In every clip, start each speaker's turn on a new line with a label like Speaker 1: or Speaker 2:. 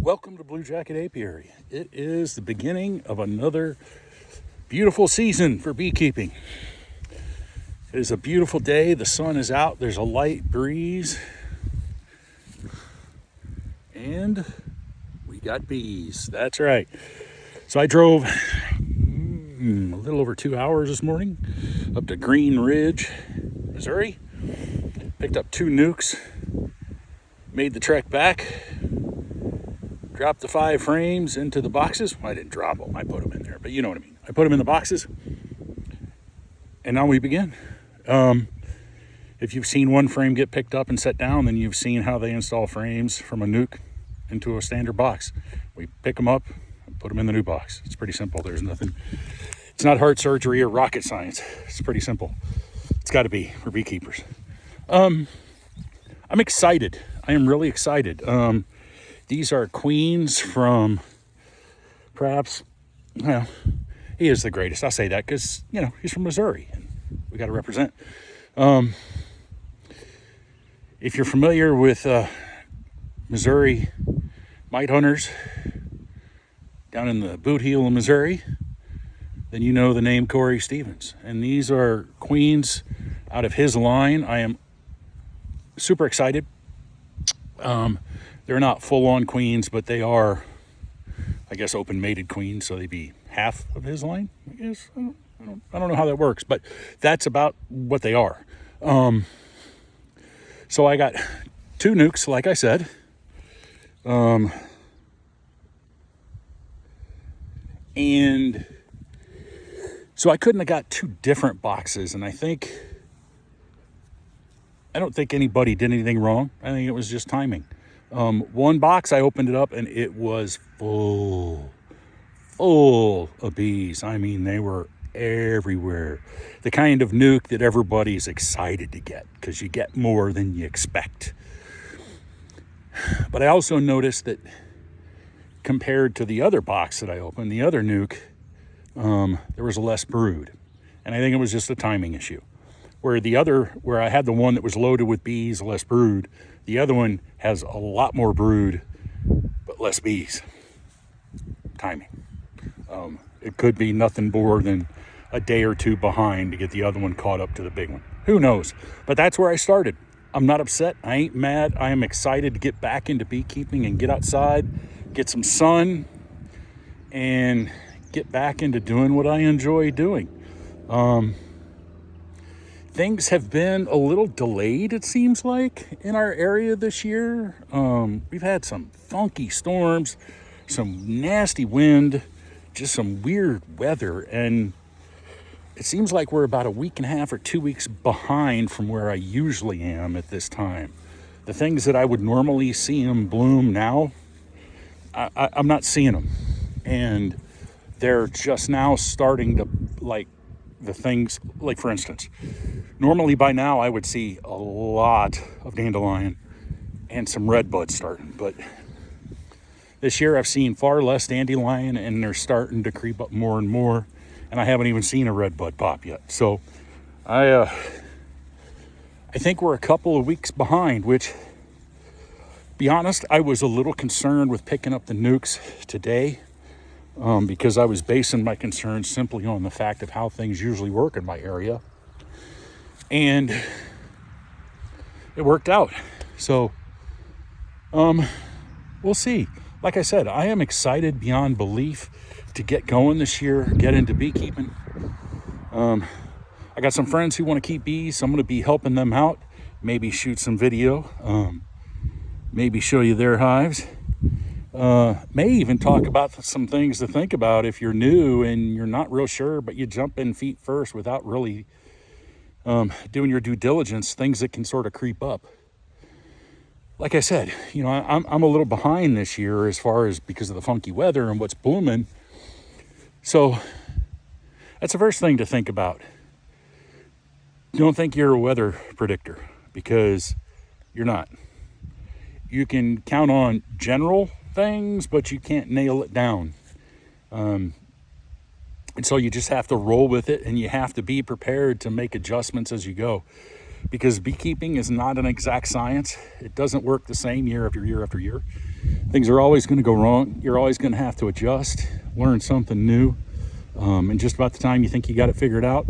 Speaker 1: welcome to Blue Jacket Apiary. It is the beginning of another beautiful season for beekeeping. It is a beautiful day. The sun is out. There's a light breeze. And we got bees. That's right. So I drove a little over 2 hours this morning up to Green Ridge, Missouri. Picked up 2 nukes. Made the trek back. Dropped the 5 frames into the boxes. Well, I didn't drop them. I put them in there, but you know what I mean. I put them in the boxes. And now we begin. If you've seen one frame get picked up and set down, then you've seen how they install frames from a nuke into a standard box. We pick them up and put them in the new box. It's pretty simple. There's nothing. It's not heart surgery or rocket science. It's pretty simple. It's got to be for beekeepers. I'm excited. I am really excited. These are queens from perhaps, well, he is the greatest. I'll say that because, you know, he's from Missouri and we got to represent. If you're familiar with Missouri mite hunters down in the boot heel of Missouri, then you know the name Corey Stevens. And these are queens out of his line. I am super excited. They're not full-on queens, but they are, I guess, open-mated queens, so they'd be half of his line, I guess. I don't know how that works, but that's about what they are. So I got 2 nukes, like I said. And so I couldn't have got 2 different boxes, and I don't think anybody did anything wrong. I think it was just timing. One box, I opened it up and it was full of bees. I mean, they were everywhere. The kind of nuke that everybody's excited to get because you get more than you expect. But I also noticed that compared to the other box that I opened, the other nuke, there was less brood. And I think it was just a timing issue. Where I had the one that was loaded with bees, less brood, the other one has a lot more brood, but less bees. Timing. It could be nothing more than a day or 2 behind to get the other one caught up to the big one. Who knows? But that's where I started. I'm not upset. I ain't mad. I am excited to get back into beekeeping and get outside, get some sun, and get back into doing what I enjoy doing. Things have been a little delayed, it seems like, in our area this year. We've had some funky storms, some nasty wind, just some weird weather, and it seems like we're about a week and a half or 2 weeks behind from where I usually am at this time. The things that I would normally see them bloom now, I'm not seeing them. And they're just now starting to, like, the things, like for instance, normally by now I would see a lot of dandelion and some red buds starting, but this year I've seen far less dandelion and they're starting to creep up more and more, and I haven't even seen a red bud pop yet. So I think we're a couple of weeks behind, which, be honest, I was a little concerned with picking up the nukes today. Because I was basing my concerns simply on the fact of how things usually work in my area. And it worked out. So, we'll see. Like I said, I am excited beyond belief to get going this year, get into beekeeping. I got some friends who want to keep bees, so I'm going to be helping them out. Maybe shoot some video. Maybe show you their hives. May even talk about some things to think about if you're new and you're not real sure, but you jump in feet first without really doing your due diligence, things that can sort of creep up. Like I said, you know, I'm a little behind this year as far as because of the funky weather and what's blooming. So that's the first thing to think about. Don't think you're a weather predictor, because you're not. You can count on general things, but you can't nail it down. And so you just have to roll with it, and you have to be prepared to make adjustments as you go. because beekeeping is not an exact science. It doesn't work the same year after year after year. Things are always going to go wrong. You're always going to have to adjust, learn something new. And just about the time you think you got it figured out,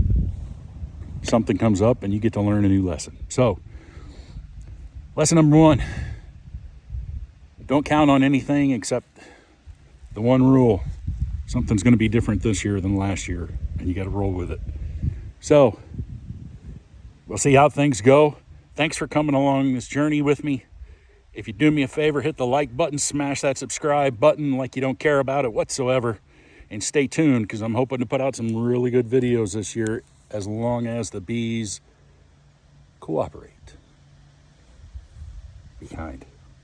Speaker 1: something comes up and you get to learn a new lesson. So, lesson number 1, don't count on anything except the one rule. Something's going to be different this year than last year, and you got to roll with it. So, we'll see how things go. Thanks for coming along this journey with me. If you do me a favor, hit the like button, smash that subscribe button like you don't care about it whatsoever, and stay tuned because I'm hoping to put out some really good videos this year as long as the bees cooperate. Be kind.